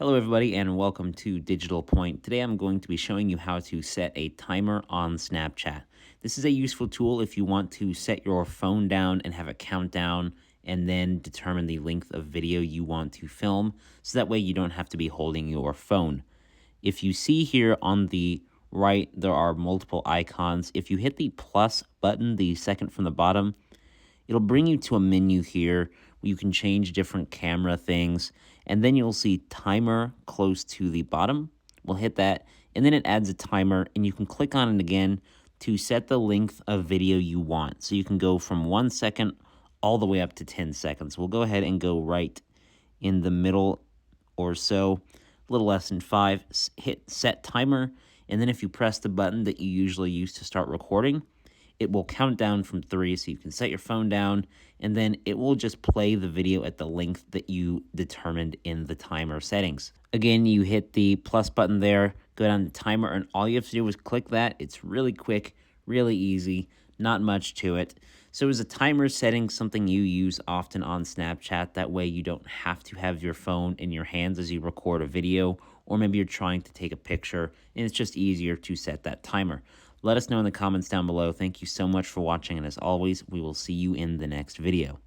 Hello everybody and welcome to Digital Point. Today I'm going to be showing you how to set a timer on Snapchat. This is a useful tool if you want to set your phone down and have a countdown and then determine the length of video you want to film, so that way you don't have to be holding your phone. If you see here on the right, there are multiple icons. If you hit the plus button, the second from the bottom, it'll bring you to a menu here where you can change different camera things, and then you'll see timer close to the bottom. We'll hit that, and then it adds a timer, and you can click on it again to set the length of video you want. So you can go from 1 second all the way up to 10 seconds. We'll go ahead and go right in the middle or so, a little less than 5. Hit set timer, and then if you press the button that you usually use to start recording, it will count down from 3, so you can set your phone down, and then it will just play the video at the length that you determined in the timer settings. Again, you hit the plus button there, go down to timer, and all you have to do is click that. It's really quick, really easy, not much to it. So is a timer setting something you use often on Snapchat? That way you don't have to have your phone in your hands as you record a video, or maybe you're trying to take a picture, and it's just easier to set that timer. Let us know in the comments down below. Thank you so much for watching, and as always, we will see you in the next video.